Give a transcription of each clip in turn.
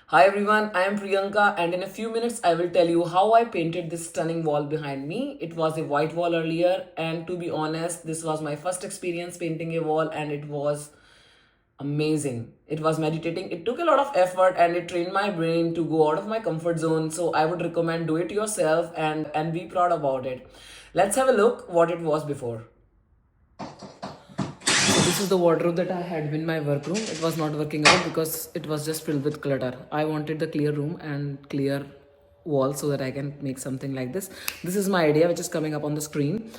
Hi everyone, I am Priyanka and in a few minutes I will tell you how I painted this stunning wall behind me. It was a white wall earlier and to be honest, this was my first experience painting a wall and it was amazing. It was meditating. It took a lot of effort and it trained my brain to go out of my comfort zone. So I would recommend do it yourself and be proud about it. Let's have a look what it was before. This is the wardrobe that I had in my workroom. It was not working out because it was just filled with clutter. I wanted the clear room and clear wall so that I can make something like this. This is my idea which is coming up on the screen.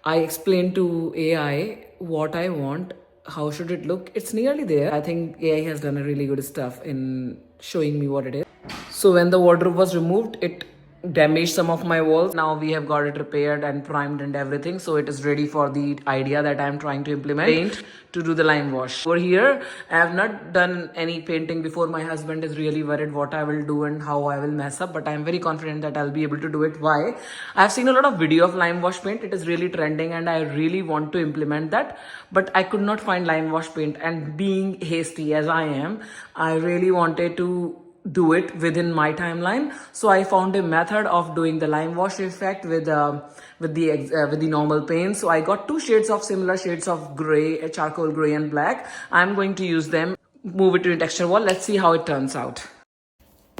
I explained to AI what I want, how should it look. It's nearly there. I think AI has done a really good stuff in showing me what it is. So when the wardrobe was removed, it damaged some of my walls. Now we have got it repaired and primed and everything. So it is ready for the idea that I am trying to implement. Paint to do the lime wash. Over here, I have not done any painting before. My husband is really worried what I will do and how I will mess up. But I am very confident that I'll be able to do it. Why? I have seen a lot of video of lime wash paint. It is really trending and I really want to implement that. But I could not find lime wash paint. And being hasty as I am, I really wanted to do it within my timeline. So I found a method of doing the lime wash effect with the normal paint. So I got two shades of similar shades of gray, charcoal gray and black. I'm going to use them, move it to a texture wall. Let's see how it turns out.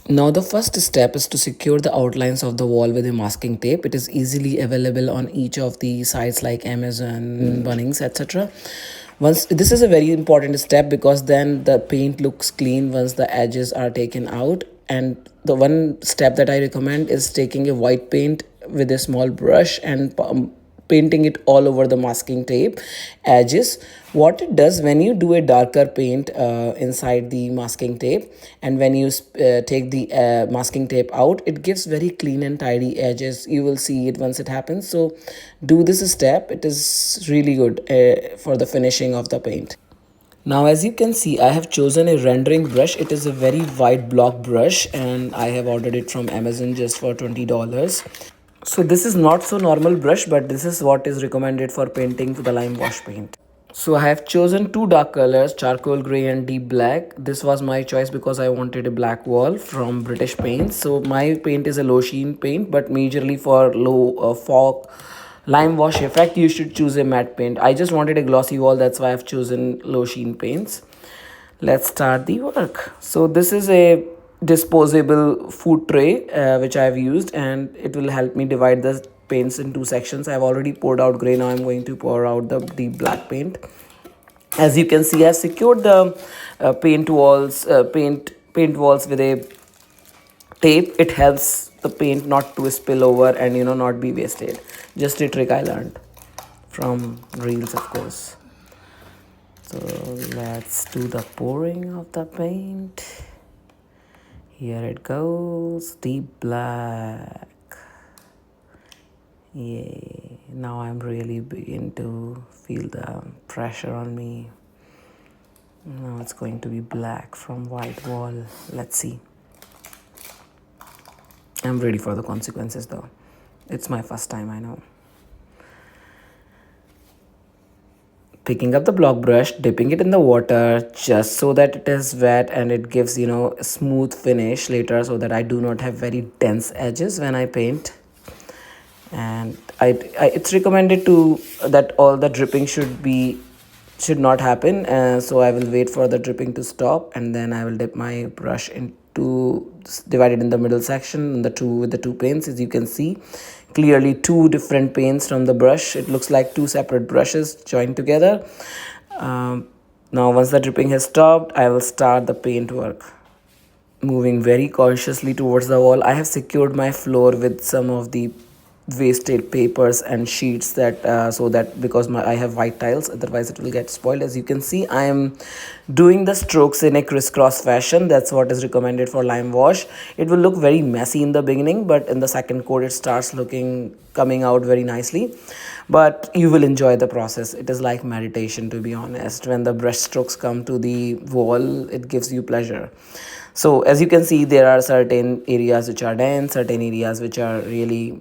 Now the first step is to secure the outlines of the wall with a masking tape. It is easily available on each of the sites like Amazon, Bunnings, etc. Once this is a very important step because then the paint looks clean once the edges are taken out. And the one step that I recommend is taking a white paint with a small brush and painting it all over the masking tape edges. What it does when you do a darker paint inside the masking tape and when you take the masking tape out, it gives very clean and tidy edges. You will see it once it happens. So do this step. It is really good for the finishing of the paint. Now as you can see, I have chosen a rendering brush. It is a very wide block brush and I have ordered it from Amazon just for $20. So this is not so normal brush, but this is what is recommended for painting the lime wash paint. So I have chosen two dark colors, charcoal gray and deep black. This was my choice because I wanted a black wall from British Paints. So my paint is a low sheen paint, but majorly for low fog lime wash effect, you should choose a matte paint. I just wanted a glossy wall, that's why I've chosen low sheen paints. Let's start the work. So this is a disposable food tray which I've used and it will help me divide the paints in two sections. I've already poured out gray. Now I'm going to pour out the deep black paint. As you can see, I've secured the paint walls with a tape. It helps the paint not to spill over and not be wasted. Just a trick I learned from reels, of course. So let's do the pouring of the paint. Here it goes, deep black. Yay. Now I'm really begin to feel the pressure on me. Now it's going to be black from white wall. Let's see. I'm ready for the consequences though. It's my first time, I know. Picking up the block brush, dipping it in the water just so that it is wet and it gives a smooth finish later so that I do not have very dense edges when I paint. And it's recommended to that all the dripping should not happen, so I will wait for the dripping to stop and then I will dip my brush into divided in the middle section, the two with the two paints. As you can see clearly, two different paints from the brush. It looks like two separate brushes joined together. Now once the dripping has stopped, I will start the paint work. Moving very cautiously towards the wall, I have secured my floor with some of the wasted papers and sheets that so that because I have white tiles, otherwise it will get spoiled. As you can see, I am doing the strokes in a crisscross fashion. That's what is recommended for lime wash. It will look very messy in the beginning, but in the second coat it starts coming out very nicely. But you will enjoy the process. It is like meditation, to be honest. When the brush strokes come to the wall, it gives you pleasure. So as you can see, there are certain areas which are dense, certain areas which are really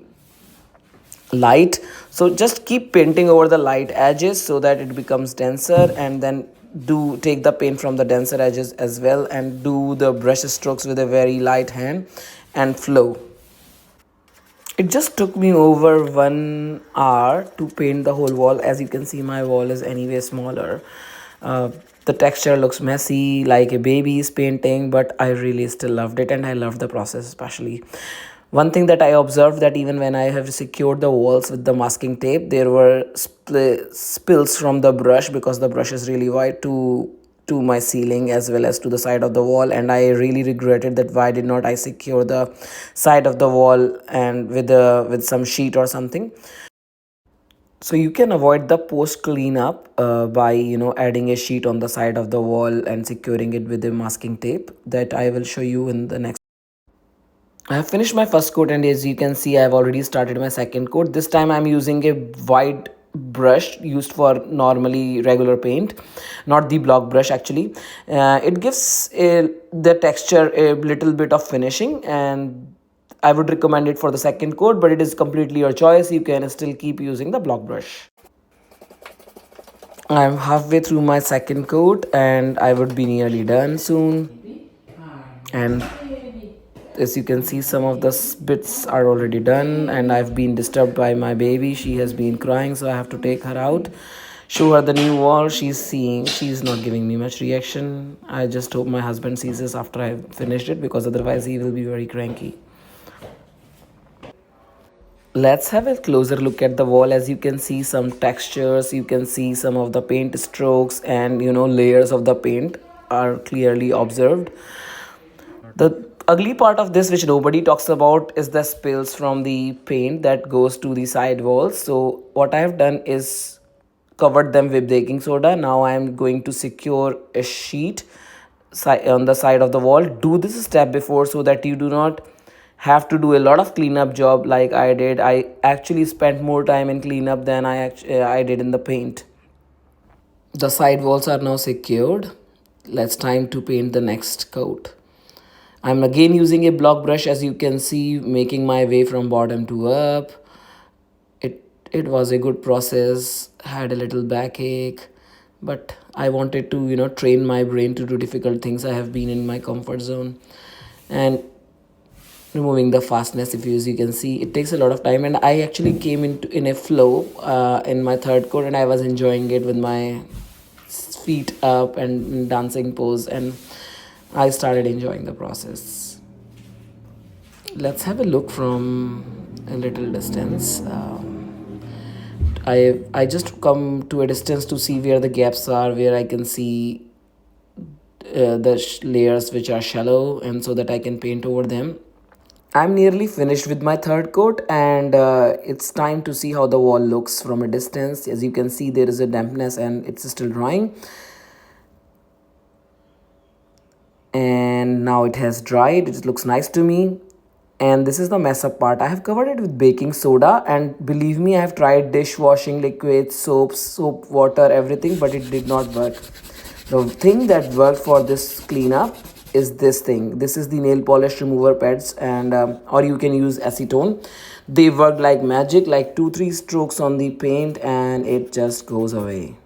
light. So just keep painting over the light edges so that it becomes denser, and then do take the paint from the denser edges as well and do the brush strokes with a very light hand and flow. It just took me over 1 hour to paint the whole wall. As you can see, my wall is anyway smaller. Uh, the texture looks messy like a baby is painting, but I really still loved it and I loved the process especially. One thing that I observed, that even when I have secured the walls with the masking tape, there were spills from the brush because the brush is really wide to my ceiling as well as to the side of the wall, and I really regretted that why did not I secure the side of the wall and with some sheet or something. So you can avoid the post cleanup by adding a sheet on the side of the wall and securing it with a masking tape that I will show you in the next. I have finished my first coat, and as you can see, I have already started my second coat. This time I'm using a white brush used for normally regular paint, not the block brush actually. It gives the texture a little bit of finishing, and I would recommend it for the second coat, but it is completely your choice. You can still keep using the block brush. I'm halfway through my second coat and I would be nearly done soon. And as you can see, some of the bits are already done, and I've been disturbed by my baby. She has been crying, so I have to take her out, show her the new wall. She's not giving me much reaction. I just hope my husband sees this after I've finished it, because otherwise he will be very cranky. Let's have a closer look at the wall. As you can see some textures, you can see some of the paint strokes, and layers of the paint are clearly observed. The ugly part of this, which nobody talks about, is the spills from the paint that goes to the side walls. So what I have done is covered them with baking soda. Now I am going to secure a sheet on the side of the wall. Do this step before so that you do not have to do a lot of cleanup job like I did. I actually spent more time in cleanup than I did in the paint. The side walls are now secured. Let's time to paint the next coat. I'm again using a block brush, as you can see, making my way from bottom to up. It was a good process. Had a little backache, but I wanted to train my brain to do difficult things. I have been in my comfort zone, and removing the fastness, if you can see, it takes a lot of time, and I actually came into in a flow in my third coat, and I was enjoying it with my feet up and dancing pose, and I started enjoying the process. Let's have a look from a little distance. I just come to a distance to see where the gaps are, where I can see the layers which are shallow, and so that I can paint over them. I'm nearly finished with my third coat, and it's time to see how the wall looks from a distance. As you can see, there is a dampness and it's still drying. And now it has dried. It looks nice to me. And this is the mess up part. I have covered it with baking soda, and believe me, I have tried dishwashing liquids, soaps, soap, water, everything, but it did not work. The thing that worked for this cleanup is this thing. This is the nail polish remover pads, and or you can use acetone. They work like magic, like 2-3 strokes on the paint and it just goes away.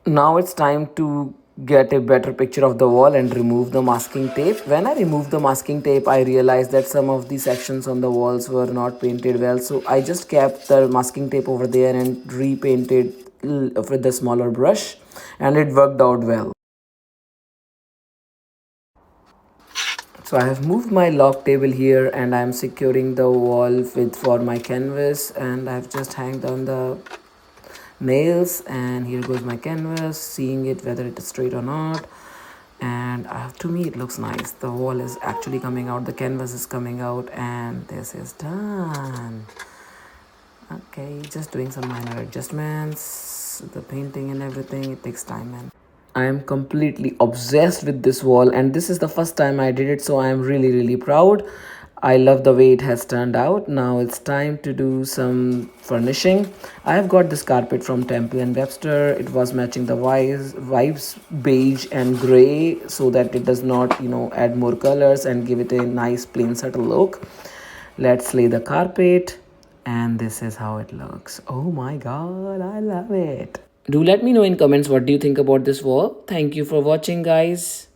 Now it's time to get a better picture of the wall and remove the masking tape. When I removed the masking tape, I realized that some of the sections on the walls were not painted well, so I just kept the masking tape over there and repainted with the smaller brush, and it worked out well. So I have moved my log table here, and I am securing the wall with for my canvas, and I've just hanged on the nails, and here goes my canvas, seeing it whether it is straight or not. And to me it looks nice. The wall is actually coming out, the canvas is coming out, and this is done. Okay, just doing some minor adjustments, the painting and everything. It takes time, man. I am completely obsessed with this wall, and this is the first time I did it, so I am really proud. I love the way it has turned out. Now it's time to do some furnishing. I have got this carpet from Temple and Webster. It was matching the vibes beige and gray, so that it does not add more colors and give it a nice plain subtle look. Let's lay the carpet, and this is how it looks. Oh my god, I love it. Do let me know in comments what do you think about this wall. Thank you for watching, guys.